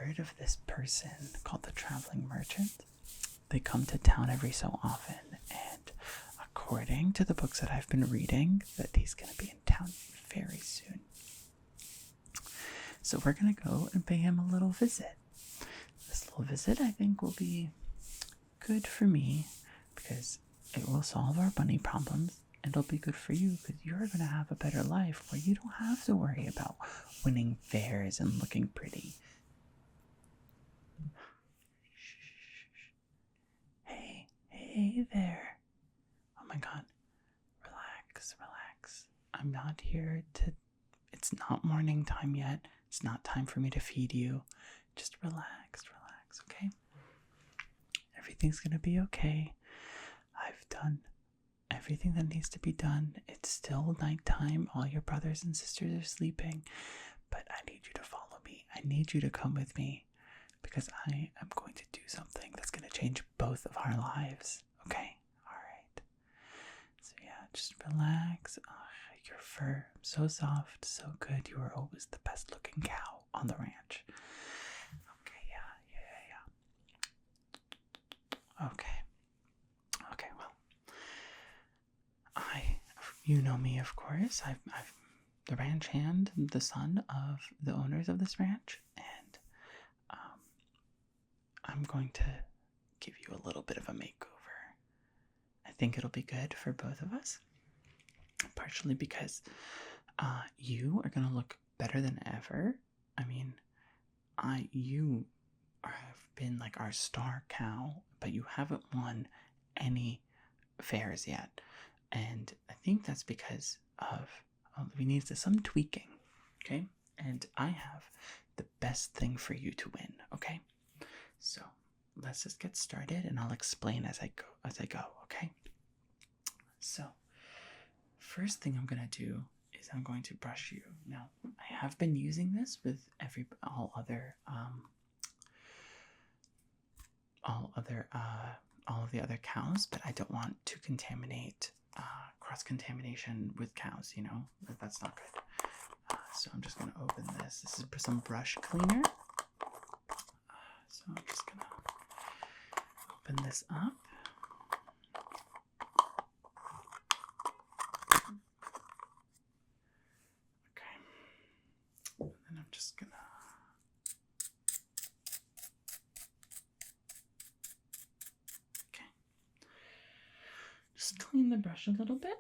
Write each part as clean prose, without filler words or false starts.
heard of this person called the Traveling Merchant? They come to town every so often, and according to the books that I've been reading, that he's going to be in town very soon. So we're going to go and pay him a little visit. This little visit, I think, will be good for me because it will solve our money problems, and it'll be good for you because you're going to have a better life where you don't have to worry about winning fairs and looking pretty. Hey there. Oh my god. Relax. I'm not here to... It's not morning time yet. It's not time for me to feed you. Just relax, okay? Everything's gonna be okay. I've done everything that needs to be done. It's still nighttime. All your brothers and sisters are sleeping. But I need you to follow me. I need you to come with me. Because I am going to do something that's going to change both of our lives. Okay? Alright. So yeah, just relax. Your fur, so soft, so good. You were always the best looking cow on the ranch. Okay, yeah. Okay, well. You know me, of course. I've the ranch hand, the son of the owners of this ranch, and I'm going to give you a little bit of a makeover. I think it'll be good for both of us. Partially because you are going to look better than ever. I mean, you have been like our star cow, but you haven't won any fairs yet. And I think that's because of we need some tweaking, okay? And I have the best thing for you to win, okay? So let's just get started, and I'll explain as I go, okay? So first thing I'm gonna do is I'm going to brush you. Now I have been using this with all of the other cows, but I don't want to contaminate cross-contamination with cows. You know, that's not good. So I'm just gonna open this. This is some brush cleaner. So I'm just gonna open this up. Okay. And then I'm just gonna... Okay. Just clean the brush a little bit.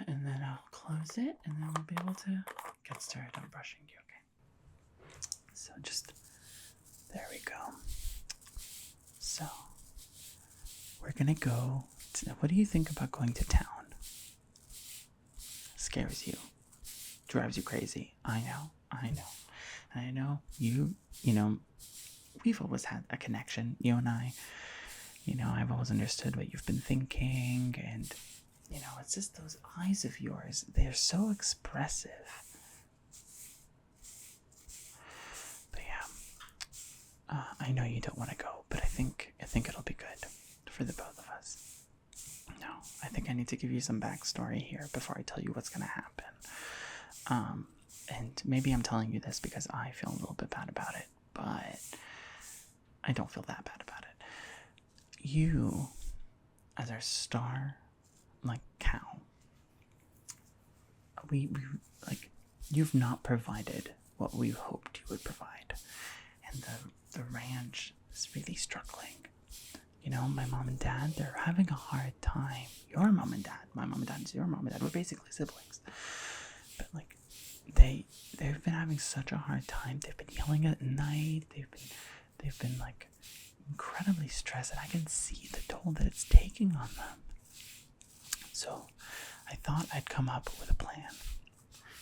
And then I'll close it, and then we'll be able to get started on brushing you, okay? So just... There we go. So, we're gonna go to, what do you think about going to town? Scares you. Drives you crazy. I know. You know, we've always had a connection, you and I. You know, I've always understood what you've been thinking, and, you know, it's just those eyes of yours. They're so expressive. I know you don't want to go, but I think it'll be good for the both of us. No, I think I need to give you some backstory here before I tell you what's going to happen. And maybe I'm telling you this because I feel a little bit bad about it, but I don't feel that bad about it. You, as our star, like, cow, we you've not provided what we hoped you would provide. And the ranch is really struggling. You know, my mom and dad, they're having a hard time. Your mom and dad, my mom and dad is your mom and dad. We're basically siblings. But, like, they've been having such a hard time. They've been yelling at night. They've been like incredibly stressed, and I can see the toll that it's taking on them. So I thought I'd come up with a plan.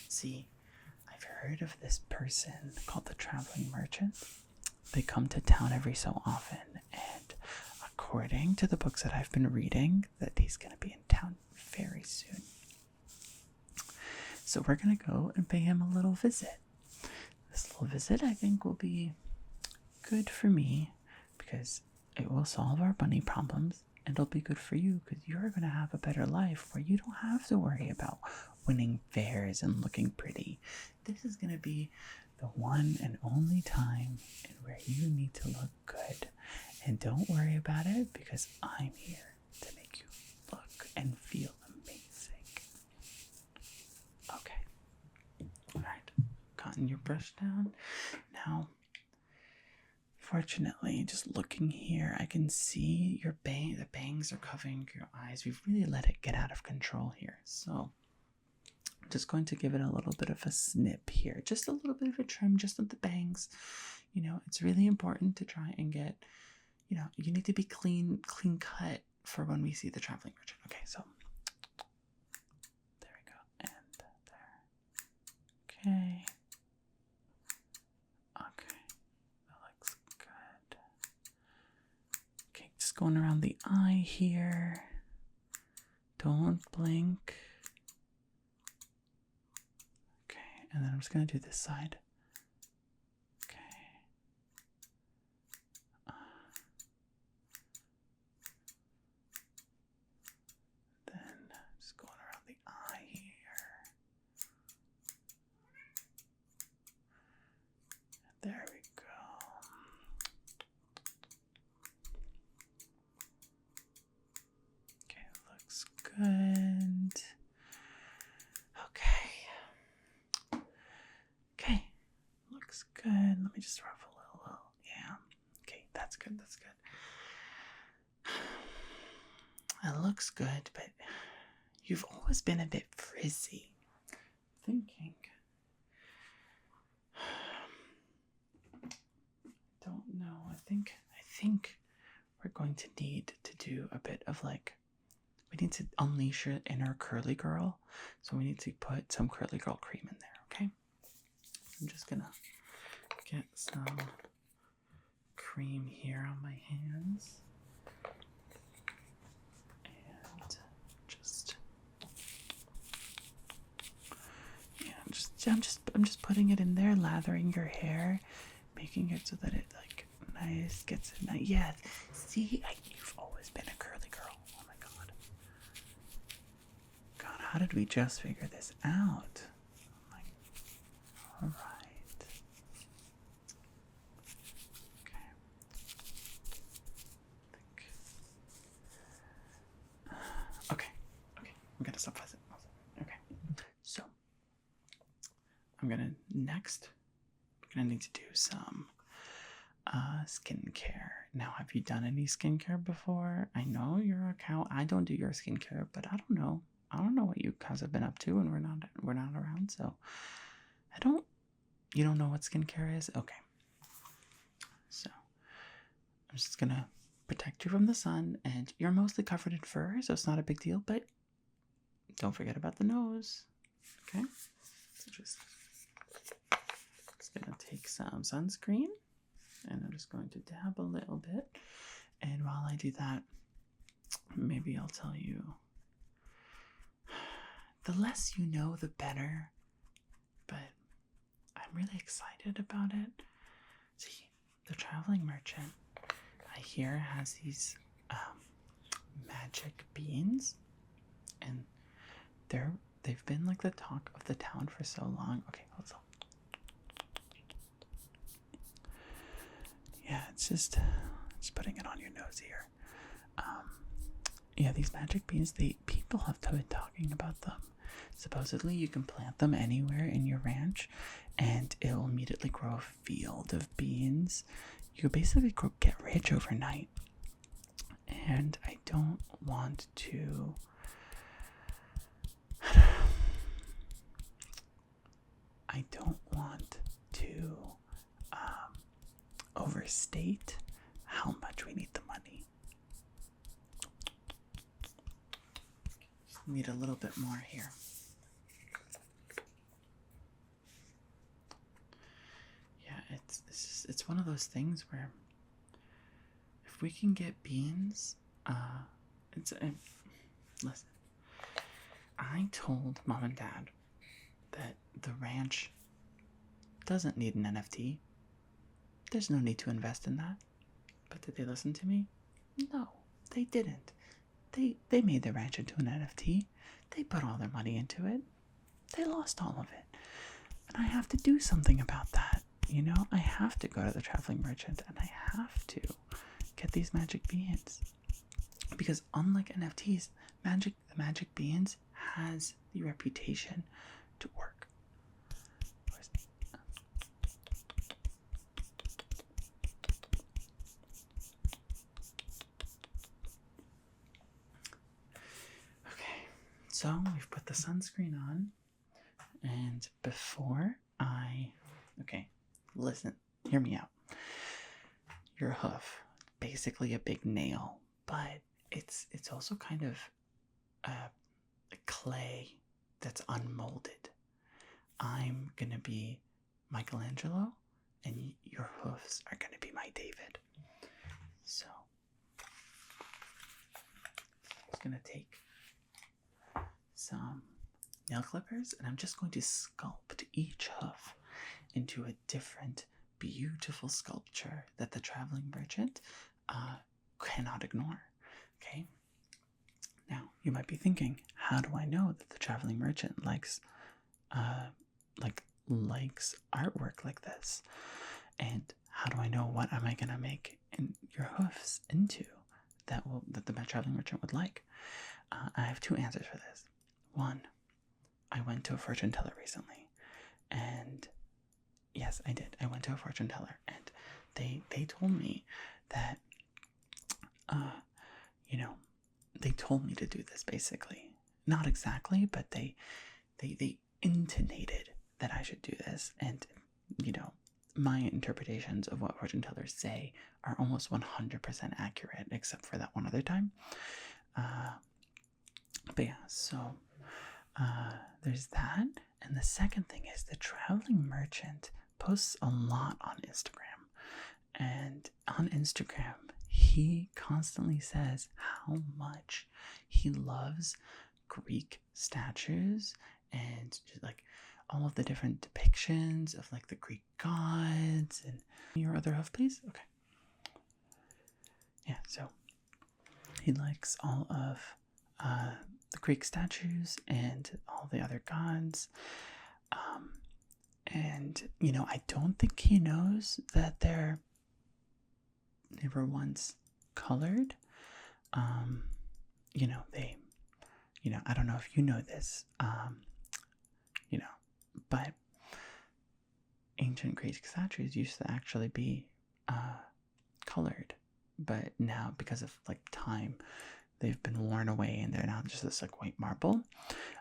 See, I've heard of this person called the Traveling Merchant. They come to town every so often, and according to the books that I've been reading, that he's going to be in town very soon. So we're going to go and pay him a little visit. This little visit, I think, will be good for me because it will solve our money problems, and it'll be good for you because you're going to have a better life where you don't have to worry about winning fairs and looking pretty. This is going to be the one and only time in where You need to look good. And don't worry about it, because I'm here to make you look and feel amazing. Okay. Alright. Gotten your brush down. Now, fortunately, just looking here, I can see your the bangs are covering your eyes. We've really let it get out of control here. So I'm just going to give it a little bit of a snip here. Just a little bit of a trim, just of the bangs. You know, it's really important to try and get, you know, you need to be clean cut for when we see the traveling merchant. Okay, so there we go. And there. Okay. Okay. That looks good. Okay, just going around the eye here. Don't blink. Okay, and then I'm just going to do this side. There we go. Okay, looks good. Okay, looks good. Let me just rub a little. Yeah. Okay, that's good. It looks good, but you've always been a bit frizzy. Thinking. Don't know. I think we're going to need to do a bit of like, we need to unleash your inner curly girl. So we need to put some curly girl cream in there, okay? I'm just gonna get some cream here on my hands. And just, yeah, I'm just putting it in there, lathering your hair, making it so that it like nice gets it nice. Yeah, see, you've always been a curly girl. Oh my god. God, how did we just figure this out? Oh my. All right. Okay. Okay. I'm gonna stop fussing. Okay. So I'm gonna need to do some skincare. Now, have you done any skincare before? I know you're a cow. I don't do your skincare, but I don't know. I don't know what you guys have been up to when we're not around. So you don't know what skincare is? Okay. So I'm just gonna protect you from the sun, and you're mostly covered in fur, so it's not a big deal, but don't forget about the nose. Okay? So just gonna take some sunscreen, and I'm just going to dab a little bit. And while I do that, maybe I'll tell you, the less you know, the better, but I'm really excited about it. See, the traveling merchant, I hear, has these magic beans, and they've been like the talk of the town for so long. Okay, hold on. Yeah, it's just putting it on your nose here. Yeah, these magic beans, people have been talking about them. Supposedly, you can plant them anywhere in your ranch, and it will immediately grow a field of beans. You could basically get rich overnight. And I don't want to... overstate how much we need the money. Need a little bit more here. Yeah, it's one of those things where if we can get beans, listen. I told Mom and Dad that the ranch doesn't need an NFT. There's no need to invest in that. But did they listen to me? No, they didn't. They made the ranch into an NFT. They put all their money into it. They lost all of it. And I have to do something about that. you know, I have to go to the traveling merchant and I have to get these magic beans. Because unlike NFTs, the magic beans has the reputation to work. Okay, so we've put the sunscreen on, and before okay, listen, hear me out. Your hoof, basically a big nail, but it's also kind of clay that's unmolded. I'm gonna be Michelangelo, and your hoofs are gonna be my David. So I'm just gonna take some nail clippers, and I'm just going to sculpt each hoof into a different, beautiful sculpture that the traveling merchant cannot ignore. Okay. Now you might be thinking, how do I know that the traveling merchant likes artwork like this? And how do I know what am I gonna make in your hoofs into that the traveling merchant would like? I have two answers for this. One, I went to a fortune teller recently, and yes, I did. I went to a fortune teller, and they told me that they told me to do this, basically. Not exactly, but they intonated that I should do this, and my interpretations of what fortune tellers say are almost 100% accurate, except for that one other time. But yeah, so there's that. And the second thing is the traveling merchant posts a lot on Instagram. And on Instagram, he constantly says how much he loves Greek statues and just like all of the different depictions of like the Greek gods. And your other hoof, please. Okay. Yeah, so he likes all of the Greek statues and all the other gods. And I don't think he knows that they were once colored. I don't know if you know this, but ancient Greek statues used to actually be colored, but now because of like time, they've been worn away and they're now just this like white marble.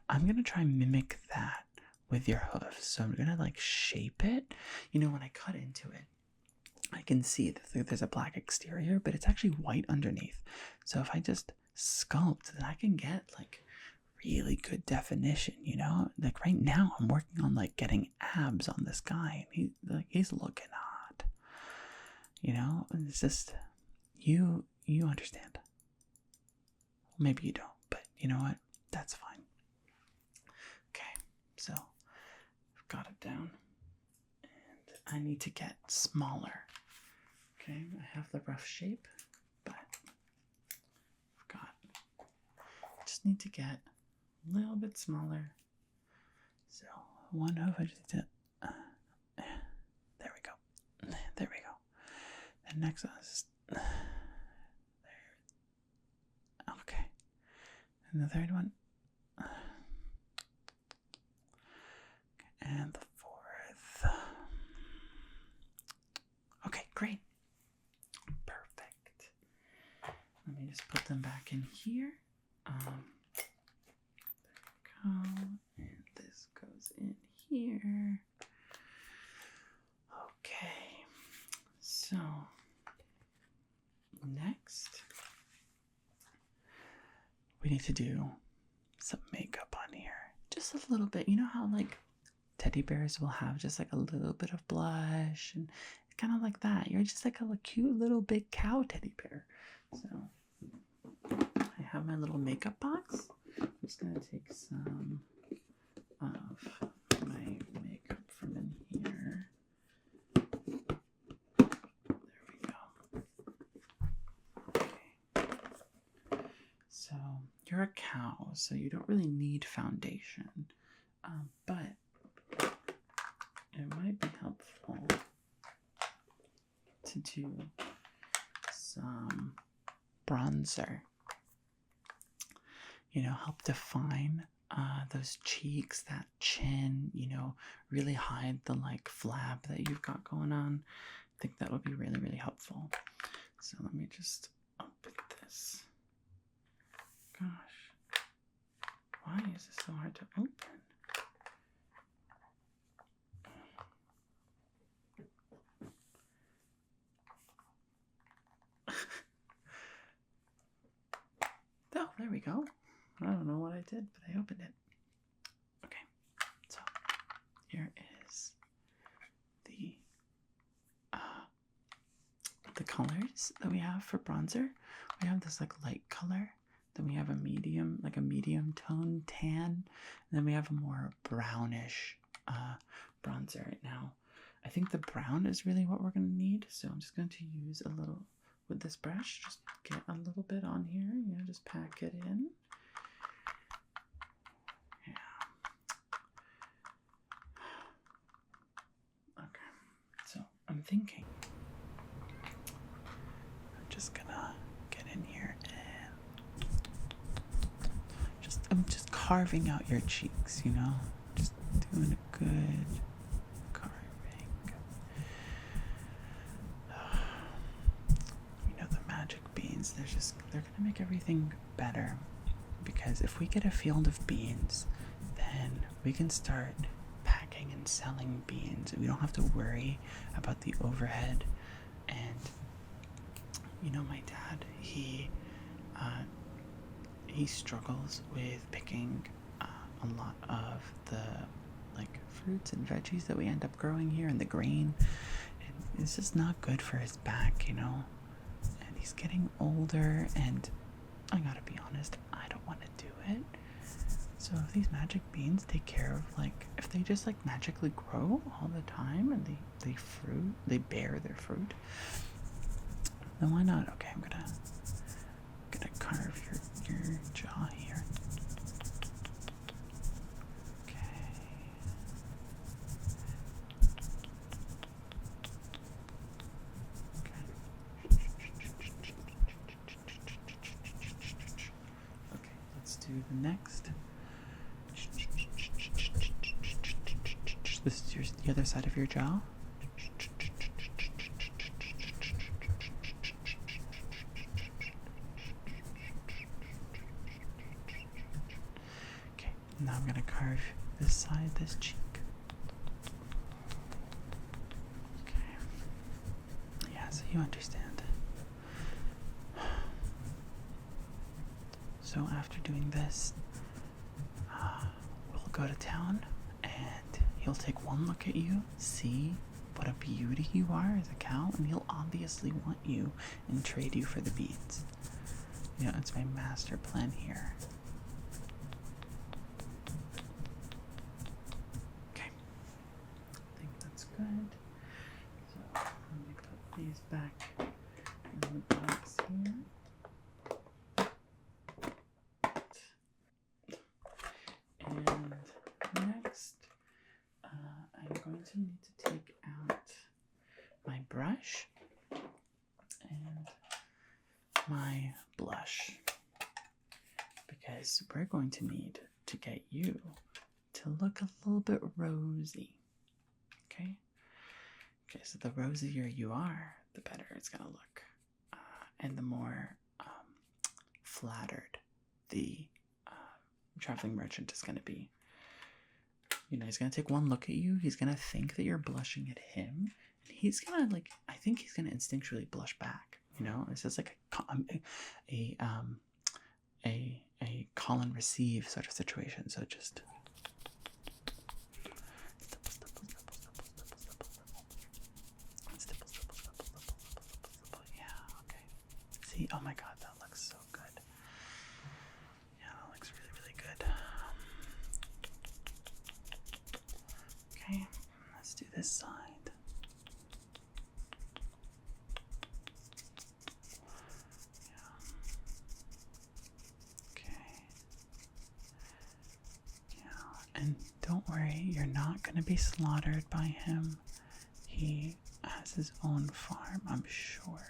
I'm gonna try and mimic that with your hoofs. So I'm gonna like shape it. When I cut into it, I can see that there's a black exterior, but it's actually white underneath. So if I just sculpt, then I can get like really good definition. Like right now I'm working on like getting abs on this guy, and he's looking hot. And it's just you understand. Maybe you don't, but you know what? That's fine. Okay, so I've got it down, and I need to get smaller. Okay, I have the rough shape, but just need to get a little bit smaller. So one hoof, I just need to, there we go. The next one is, there. Okay. And the third one. And the fourth. Okay, great. Perfect. Let me just put them back in here. There we go. And this goes in here. Okay. So, next, we need to do some makeup on here. Just a little bit. You know how like teddy bears will have just like a little bit of blush, and it's kind of like that. You're just like a cute little big cow teddy bear. So I have my little makeup box. I'm just gonna take some of my makeup from in here. There we go. Okay. So you're a cow, so you don't really need foundation, but it might be helpful to do some bronzer. You know, help define those cheeks, that chin, you know, really hide the like flab that you've got going on. I think that would be really, really helpful. So let me just open this. Gosh, why is this so hard to open? Oh, there we go. I don't know what I did, but I opened it. Okay, so here is the colors that we have for bronzer. We have this like light color, then we have a medium tone tan, and then we have a more brownish bronzer. Now, I think the brown is really what we're going to need, so I'm just going to use a little, with this brush, just get a little bit on here, you know, just pack it in. Okay, so I'm thinking I'm just gonna get in here and I'm just carving out your cheeks, you know, just doing a good carving. You know, the magic beans, they're gonna make everything better, because if we get a field of beans, then we can start packing and selling beans. We don't have to worry about the overhead. And you know, my dad, he struggles with picking a lot of the like fruits and veggies that we end up growing here, and the grain, and it's just not good for his back, you know. And he's getting older, and I gotta be honest, I don't want to do it. So if these magic beans take care of, like, if they just like magically grow all the time and they bear their fruit, then why not? Okay, I'm gonna carve your jaw here. Okay. Okay, let's do the next. This is the other side of your jaw. Okay, now I'm gonna carve this side, this cheek. Okay. Yeah, so you understand. So after doing this, we'll go to town, and he'll take one look at you, see what a beauty you are as a cow, and he'll obviously want you and trade you for the beans. You know, it's my master plan here. Okay, I think that's good. So let me put these back in the box here. And next, I'm going to need to take out my brush and my blush, because we're going to need to get you to look a little bit rosy. Okay? Okay, so the rosier you are, the better it's going to look. And the more flattered the traveling merchant is going to be. You know, he's going to take one look at you, he's going to think that you're blushing at him, and he's going to, like, I think he's going to instinctually blush back, you know? It's just like a call and receive sort of situation, so just... Yeah, okay. See, oh my god, that looks so good. Yeah, that looks really, really good. Okay, let's do this side. Yeah. Okay. Yeah, and don't worry, you're not going to be slaughtered by him. He has has his own farm, I'm sure.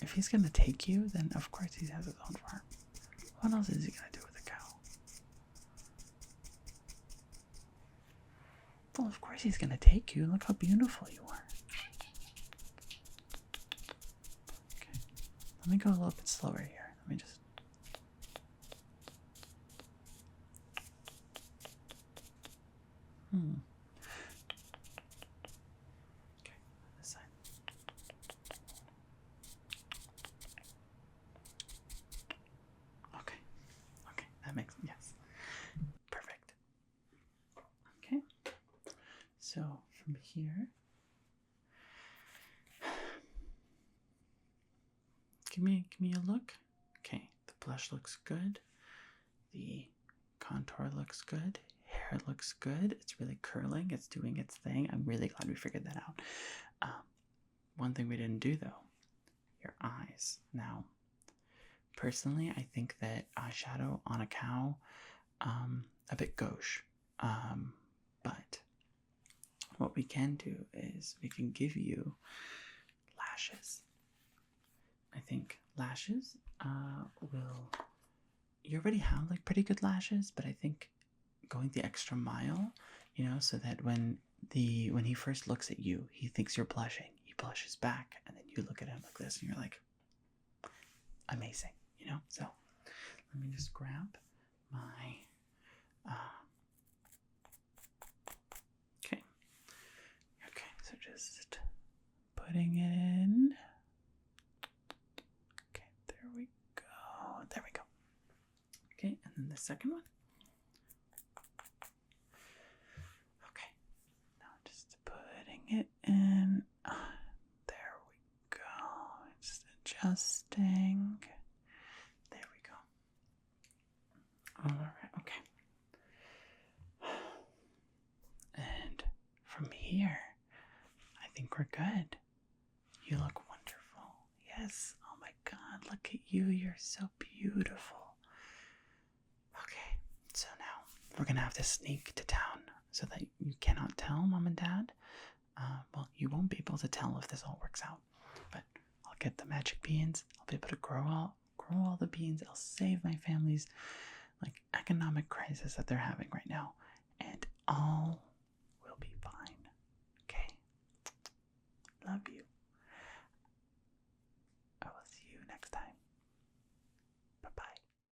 If he's gonna take you, then of course he has his own farm. What else is he gonna do with a cow? Well, of course he's gonna take you. Look how beautiful you are. Okay, let me go a little bit slower here. Let me just. Okay, this side. Okay, okay, that makes, yes. Perfect. Okay, so from here, give me a look. Okay, the blush looks good. The contour looks good. Hair looks good. It's really curling. It's doing its thing. I'm really glad we figured that out. One thing we didn't do though, your eyes. Now, personally, I think that eyeshadow on a cow, a bit gauche. But what we can do is we can give you lashes. I think lashes will. You already have like pretty good lashes, but I think going the extra mile, you know, so that when he first looks at you, he thinks you're blushing. He blushes back, and then you look at him like this, and you're like, amazing, you know. So let me just grab my. Okay, so just putting it in. Okay, there we go. Okay, and then the second one. Okay, now just putting it in. There we go. Just adjusting. There we go. All right, okay. And from here, I think we're good. You look wonderful. Yes. Oh my God, look at you. You're so beautiful. Okay, so now we're gonna have to sneak to town so that you cannot tell Mom and Dad. Well, you won't be able to tell if this all works out, but I'll get the magic beans. I'll be able to grow all the beans. I'll save my family's like economic crisis that they're having right now, and all will be fine. Okay? Love you.